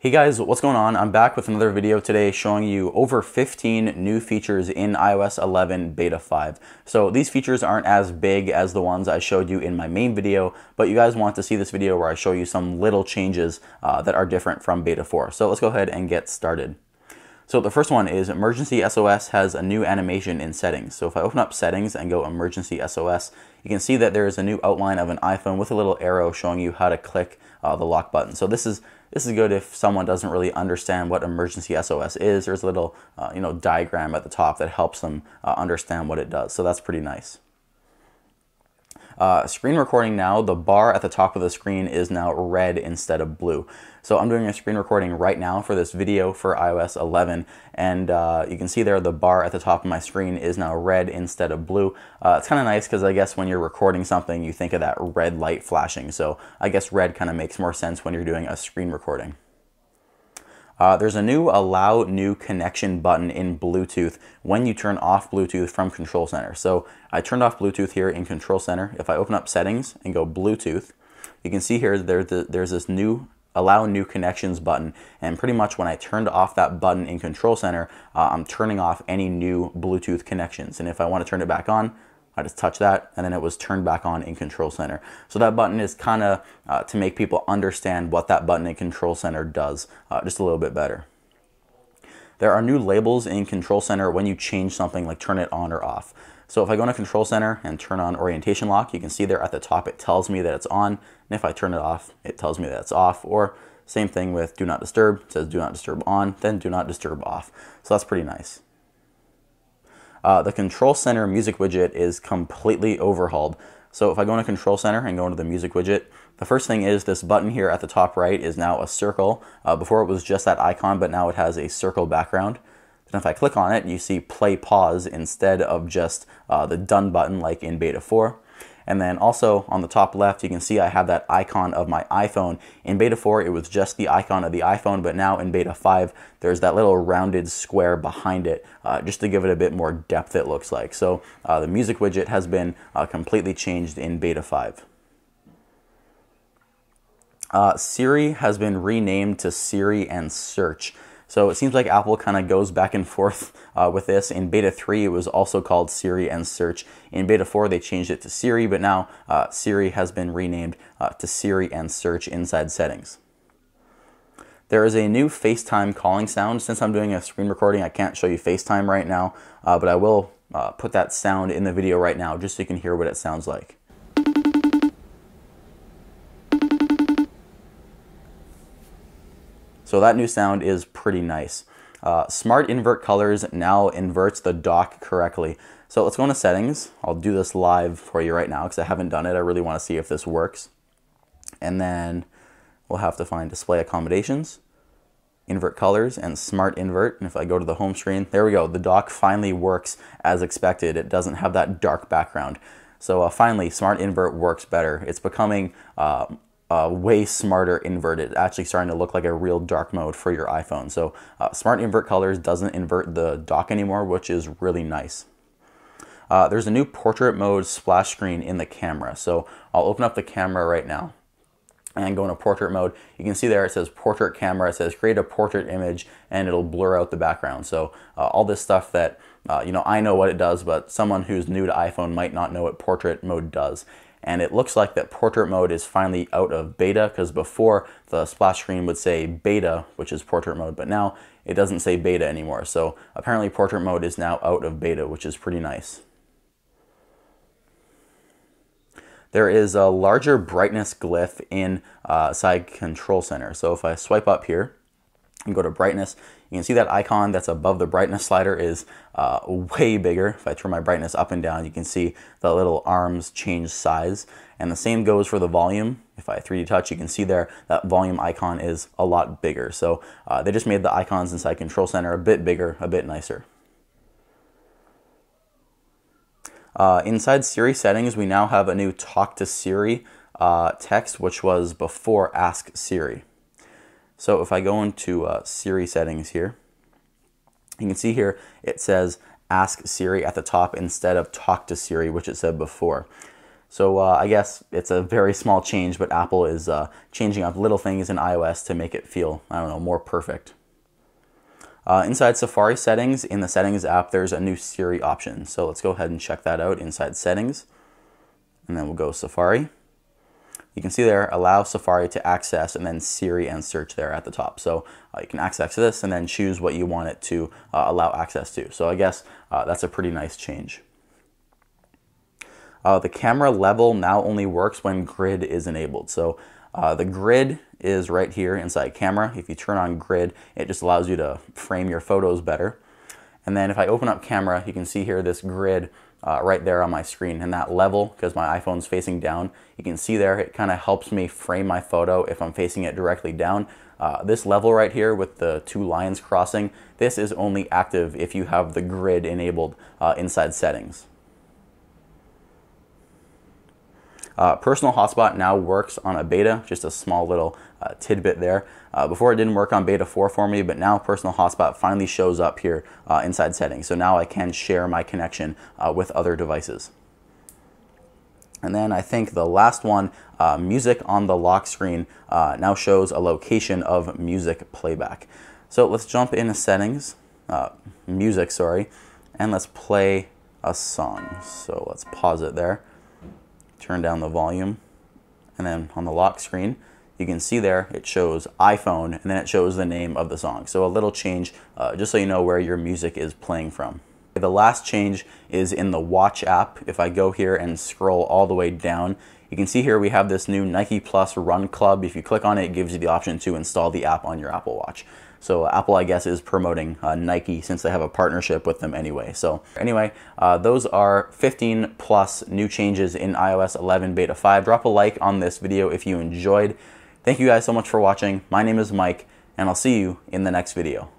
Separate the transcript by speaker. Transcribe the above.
Speaker 1: Hey guys, what's going on? I'm back with another video today showing you over 15 new features in iOS 11 Beta 5. So these features aren't as big as the ones I showed you in my main video, but you guys want to see this video where I show you some little changes that are different from Beta 4. So let's go ahead and get started. So the first one is Emergency SOS has a new animation in settings. So if I open up settings and go Emergency SOS, you can see that there is a new outline of an iPhone with a little arrow showing you how to click the lock button. So this is good if someone doesn't really understand what Emergency SOS is. There's a little diagram at the top that helps them understand what it does. So that's pretty nice. Screen recording now, the bar at the top of the screen is now red instead of blue. So I'm doing a screen recording right now for this video for iOS 11, and you can see there the bar at the top of my screen is now red instead of blue. It's kind of nice because I guess when you're recording something you think of that red light flashing, so I guess red kind of makes more sense when you're doing a screen recording. There's a new Allow New Connection button in Bluetooth when you turn off Bluetooth from Control Center. So I turned off Bluetooth here in Control Center. If I open up Settings and go Bluetooth, you can see here there's this new Allow New Connections button, and pretty much when I turned off that button in Control Center, I'm turning off any new Bluetooth connections. And if I want to turn it back on, I just touch that, and then it was turned back on in Control Center. So that button is kind of to make people understand what that button in Control Center does just a little bit better. There are new labels in Control Center when you change something like turn it on or off. So if I go into Control Center and turn on Orientation Lock, you can see there at the top it tells me that it's on, and if I turn it off, it tells me that it's off. Or same thing with Do Not Disturb, it says Do Not Disturb on, then Do Not Disturb off. So that's pretty nice. The Control Center music widget is completely overhauled. So if I go into Control Center and go into the music widget, the first thing is this button here at the top right is now a circle. Before it was just that icon, but now it has a circle background. Then if I click on it, you see play pause instead of just the done button like in Beta 4. And then also on the top left, you can see I have that icon of my iPhone. In Beta 4, it was just the icon of the iPhone, but now in Beta 5, there's that little rounded square behind it, just to give it a bit more depth, it looks like. So the music widget has been completely changed in Beta 5. Siri has been renamed to Siri and Search. So it seems like Apple kind of goes back and forth with this. In Beta 3, it was also called Siri and Search. In Beta 4, they changed it to Siri, but now Siri has been renamed to Siri and Search inside settings. There is a new FaceTime calling sound. Since I'm doing a screen recording, I can't show you FaceTime right now, but I will put that sound in the video right now just so you can hear what it sounds like. So that new sound is pretty nice. Smart Invert Colors now inverts the dock correctly. So let's go into settings. I'll do this live for you right now because I haven't done it. I really want to see if this works. And then we'll have to find Display Accommodations, Invert Colors, and Smart Invert. And if I go to the home screen, there we go. The dock finally works as expected. It doesn't have that dark background. So finally, Smart Invert works better. It's becoming way smarter invert. It's actually starting to look like a real dark mode for your iPhone. So Smart Invert Colors doesn't invert the dock anymore, which is really nice. There's a new portrait mode splash screen in the camera. So I'll open up the camera right now and go into portrait mode. You can see there it says portrait camera. It says create a portrait image, and it'll blur out the background. So all this stuff that I know what it does, but someone who's new to iPhone might not know what portrait mode does. And it looks like that portrait mode is finally out of beta, because before the splash screen would say beta, which is portrait mode, but now it doesn't say beta anymore. So apparently portrait mode is now out of beta, which is pretty nice. There is a larger brightness glyph inside Control Center. So if I swipe up here and go to brightness, you can see that icon that's above the brightness slider is way bigger. If I turn my brightness up and down, you can see the little arms change size. And the same goes for the volume. If I 3D touch, you can see there that volume icon is a lot bigger. So they just made the icons inside Control Center a bit bigger, a bit nicer. Inside Siri settings, we now have a new Talk to Siri text, which was before Ask Siri. So if I go into Siri settings here, you can see here it says Ask Siri at the top instead of Talk to Siri, which it said before. So I guess it's a very small change, but Apple is changing up little things in iOS to make it feel, I don't know, more perfect. Inside Safari settings, in the Settings app, there's a new Siri option. So let's go ahead and check that out inside Settings. And then we'll go Safari. You can see there, allow Safari to access, and then Siri and search there at the top. So you can access this and then choose what you want it to allow access to. So I guess that's a pretty nice change. The camera level now only works when grid is enabled. So the grid is right here inside camera. If you turn on grid, it just allows you to frame your photos better. And then if I open up camera, you can see here this grid right there on my screen, and that level, because my iPhone's facing down, you can see there it kind of helps me frame my photo if I'm facing it directly down. This level right here with the two lines crossing, this is only active if you have the grid enabled inside settings. Personal hotspot now works on a beta, just a small little tidbit there. Before it didn't work on beta 4 for me, but now personal hotspot finally shows up here inside settings. So now I can share my connection with other devices. And then I think the last one, music on the lock screen now shows a location of music playback. So let's jump into settings, music, sorry, and let's play a song. So let's pause it there. Turn down the volume, and then on the lock screen you can see there it shows iPhone, and then it shows the name of the song. So a little change just so you know where your music is playing from. The last change is in the Watch app. If I go here and scroll all the way down, you can see here we have this new Nike Plus Run Club. If you click on it, it gives you the option to install the app on your Apple Watch. So Apple, I guess, is promoting Nike since they have a partnership with them anyway. So anyway, those are 15 plus new changes in iOS 11 Beta 5. Drop a like on this video if you enjoyed. Thank you guys so much for watching. My name is Mike, and I'll see you in the next video.